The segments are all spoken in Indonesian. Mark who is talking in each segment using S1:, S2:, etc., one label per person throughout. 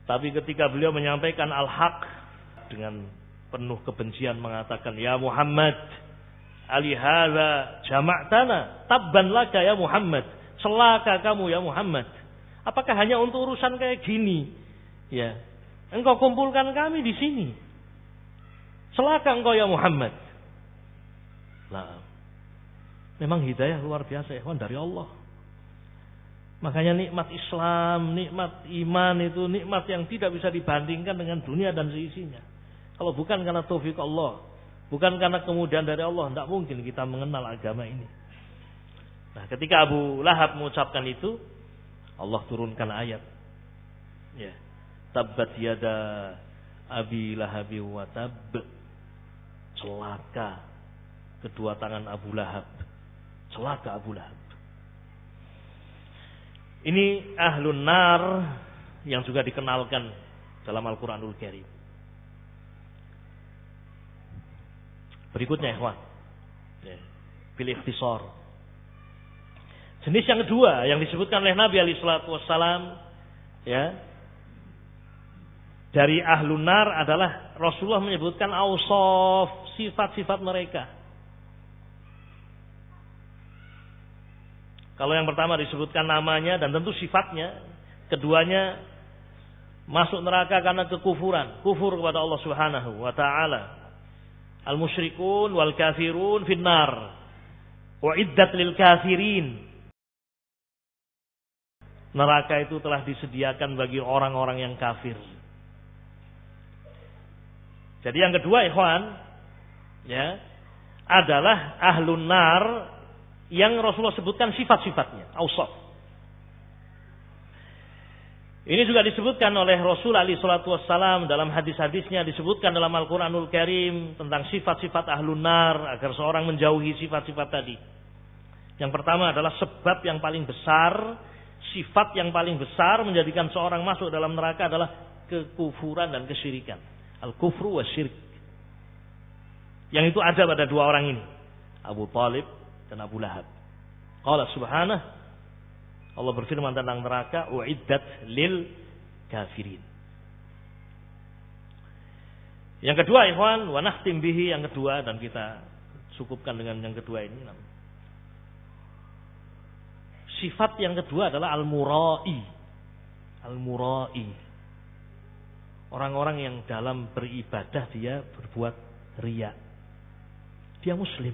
S1: Tapi ketika beliau menyampaikan al-haq dengan penuh kebencian mengatakan, ya Muhammad, ali hadza jama'tana, tabban laka ya Muhammad, celaka kamu ya Muhammad. Apakah hanya untuk urusan kayak gini? Ya, engkau kumpulkan kami di sini. Celaka engkau ya Muhammad. Nah, memang hidayah luar biasa ya dari Allah. Makanya nikmat Islam, nikmat iman itu nikmat yang tidak bisa dibandingkan dengan dunia dan seisinya. Kalau bukan karena taufik Allah, bukan karena kemudahan dari Allah, tidak mungkin kita mengenal agama ini. Nah, ketika Abu Lahab mengucapkan itu, Allah turunkan ayat. Ya. Tabbat yada Abi Lahabi wa tab. Celaka kedua tangan Abu Lahab. Celaka Abu Lahab. Ini ahlun nar yang juga dikenalkan dalam Al-Quranul Karim. Berikutnya ikhwan, bil ikhtisar. Jenis yang kedua yang disebutkan oleh Nabi alaihi salatu wassalam, ya, dari ahlun nar adalah Rasulullah menyebutkan ausaf, sifat-sifat mereka. Kalau yang pertama disebutkan namanya dan tentu sifatnya, keduanya masuk neraka karena kekufuran, kufur kepada Allah Subhanahu wa taala. Al-musyrikun wal kafirun finnar. Uiddat lil kafirin. Neraka itu telah disediakan bagi orang-orang yang kafir. Jadi yang kedua ikhwan, ya, adalah ahlun nar yang Rasulullah sebutkan sifat-sifatnya, ausaf. Ini juga disebutkan oleh Rasul alaihi salatu wassalam dalam hadis-hadisnya, disebutkan dalam Al-Quranul Karim tentang sifat-sifat ahlun nar agar seorang menjauhi sifat-sifat tadi. Yang pertama adalah sebab yang paling besar, sifat yang paling besar menjadikan seorang masuk dalam neraka adalah kekufuran dan kesyirikan. Al-kufru wa syirk. Yang itu ada pada dua orang ini, Abu Talib dan Abu Lahab. Allah subhanahu, Allah berfirman tentang neraka, uiddat lil kafirin. Yang kedua ikhwan, wa nakhtim bihi, yang kedua, dan kita cukupkan dengan yang kedua ini. Sifat yang kedua adalah al-murai. Al-murai. Orang-orang yang dalam beribadah dia berbuat riya. Dia muslim.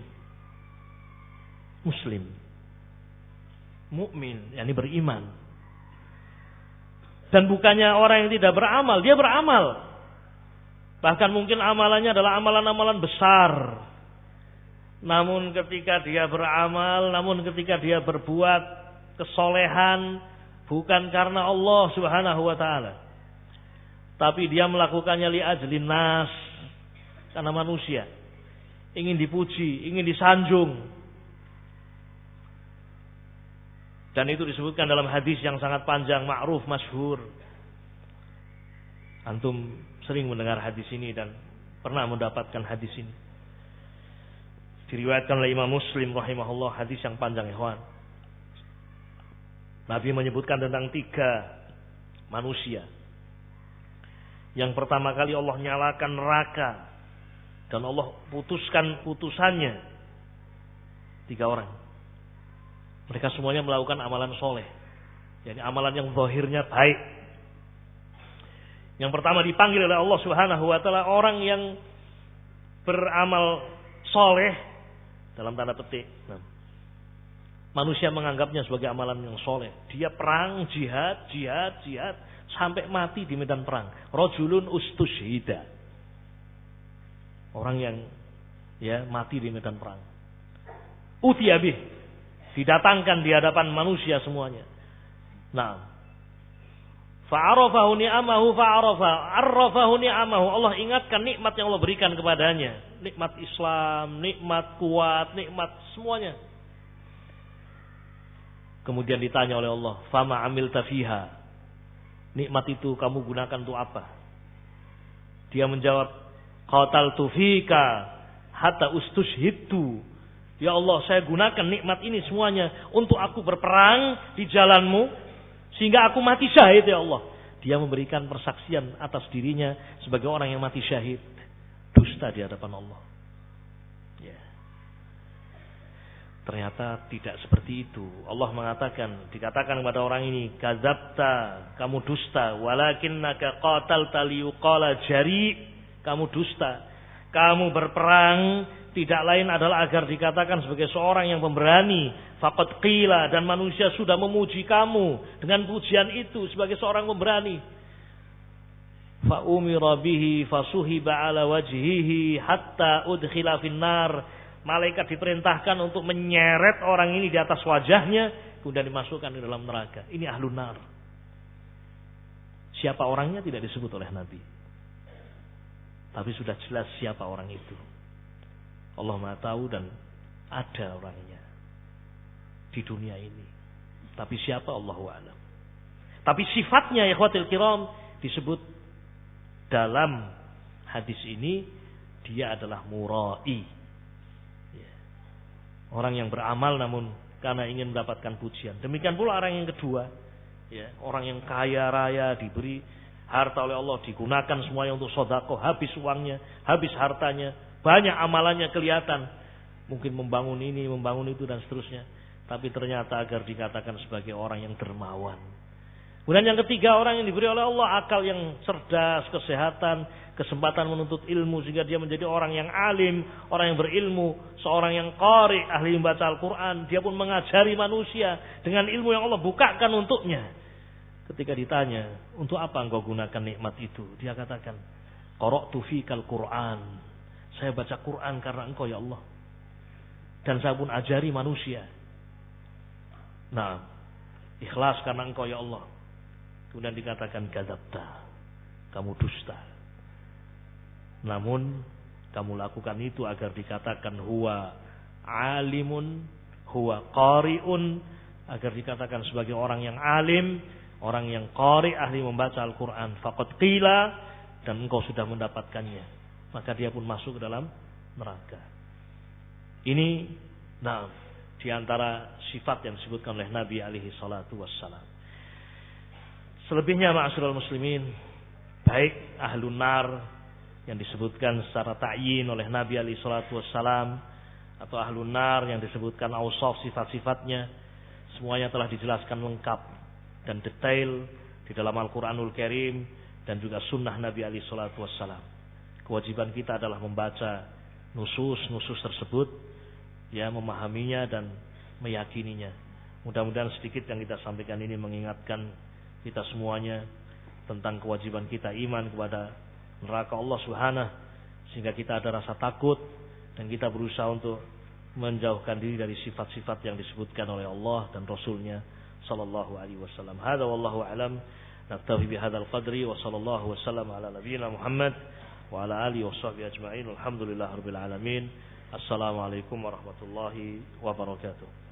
S1: Muslim. Mukmin, yakni beriman. Dan bukannya orang yang tidak beramal, dia beramal. Bahkan mungkin amalannya adalah amalan-amalan besar. Namun ketika dia beramal, namun ketika dia berbuat kesolehan, bukan karena Allah Subhanahu wa ta'ala, tapi dia melakukannya li ajlin nas, karena manusia ingin dipuji, ingin disanjung. Dan itu disebutkan dalam hadis yang sangat panjang, ma'ruf, masyhur. Antum sering mendengar hadis ini dan pernah mendapatkan hadis ini. Diriwayatkan oleh Imam Muslim rahimahullah, hadis yang panjang ikhwan. Nabi menyebutkan tentang 3 manusia. Yang pertama kali Allah nyalakan neraka dan Allah putuskan putusannya. 3 orang. Mereka semuanya melakukan amalan soleh. Jadi amalan yang zahirnya baik. Yang pertama dipanggil oleh Allah Subhanahu wa ta'ala orang yang beramal soleh dalam tanda petik. Manusia menganggapnya sebagai amalan yang soleh. Dia perang, jihad sampai mati di medan perang. Rajulun ustusyhida. Orang yang mati di medan perang. Utiyabih. Didatangkan di hadapan manusia semuanya. Nah, fa'arafahu ni'amahu arrafahu ni'amahu. Allah ingatkan nikmat yang Allah berikan kepadanya. Nikmat Islam, nikmat kuat, nikmat semuanya. Kemudian ditanya oleh Allah, fama amilta fiha. Nikmat itu kamu gunakan untuk apa? Dia menjawab, qataltu fika hatta ustushhidtu. Ya Allah, saya gunakan nikmat ini semuanya untuk aku berperang di jalanmu sehingga aku mati syahid ya Allah. Dia memberikan persaksian atas dirinya sebagai orang yang mati syahid. Dusta di hadapan Allah. Ya. Ternyata tidak seperti itu. Allah mengatakan, dikatakan kepada orang ini, kadzabta, kamu dusta, walakinnaka qatalta liyuqala jari, kamu dusta. Kamu berperang tidak lain adalah agar dikatakan sebagai seorang yang pemberani. Faqad qila, dan manusia sudah memuji kamu dengan pujian itu sebagai seorang pemberani. Fa umira bihi fasuhiba ala wajhihi hatta udkhila finnar. Malaikat diperintahkan untuk menyeret orang ini di atas wajahnya, kemudian dimasukkan ke dalam neraka. Ini ahlun nar. Siapa orangnya tidak disebut oleh Nabi, tapi sudah jelas siapa orang itu. Allah Maha tahu dan ada orangnya di dunia ini. Tapi siapa, Allahu a'lam. Tapi sifatnya, ya ikhwatul kiram, disebut dalam hadis ini, dia adalah murai. Orang yang beramal namun karena ingin mendapatkan pujian. Demikian pula orang yang kedua, ya, orang yang kaya raya, diberi harta oleh Allah, digunakan semuanya untuk sedekah, habis uangnya, habis hartanya, banyak amalannya kelihatan, mungkin membangun ini, membangun itu dan seterusnya, tapi ternyata agar dikatakan sebagai orang yang dermawan. Kemudian yang ketiga, orang yang diberi oleh Allah akal yang cerdas, kesehatan, kesempatan menuntut ilmu sehingga dia menjadi orang yang alim, orang yang berilmu, seorang yang qari, ahli membaca Al-Quran. Dia pun mengajari manusia dengan ilmu yang Allah bukakan untuknya. Ketika ditanya, untuk apa engkau gunakan nikmat itu? Dia katakan, qara'tu fikal Quran. Saya baca Quran karena engkau ya Allah. Dan saya pun ajari manusia. Nah, ikhlas karena engkau ya Allah. Kemudian dikatakan kadzabta, kamu dusta. Namun kamu lakukan itu agar dikatakan huwa alimun, huwa qari'un, agar dikatakan sebagai orang yang alim, orang yang qari, ahli membaca Al-Quran. Faqad qila, dan engkau sudah mendapatkannya, maka dia pun masuk ke dalam neraka. Ini di antara sifat yang disebutkan oleh Nabi alaihi salatu wassalam. Selebihnya ma'asyiral muslimin, baik ahlun nar yang disebutkan secara ta'yin oleh Nabi alaihi salatu wassalam, atau ahlun nar yang disebutkan awsaf sifat-sifatnya, semuanya telah dijelaskan lengkap dan detail di dalam Al-Quranul Karim dan juga sunnah Nabi alaihi salatu wassalam. Kewajiban kita adalah membaca nusus tersebut, ya, memahaminya dan meyakininya. Mudah-mudahan sedikit yang kita sampaikan ini mengingatkan kita semuanya tentang kewajiban kita iman kepada neraka Allah Subhanahu, sehingga kita ada rasa takut dan kita berusaha untuk menjauhkan diri dari sifat-sifat yang disebutkan oleh Allah dan Rasulnya sallallahu alaihi wasallam. Hadza wallahu a'lam. Naktafi bihadzal qadri wa sallallahu wasallam ala nabiyyina Muhammad wa ala alihi washabbihi ajma'in. Alhamdulillahirabbil alamin. Assalamualaikum warahmatullahi wabarakatuh.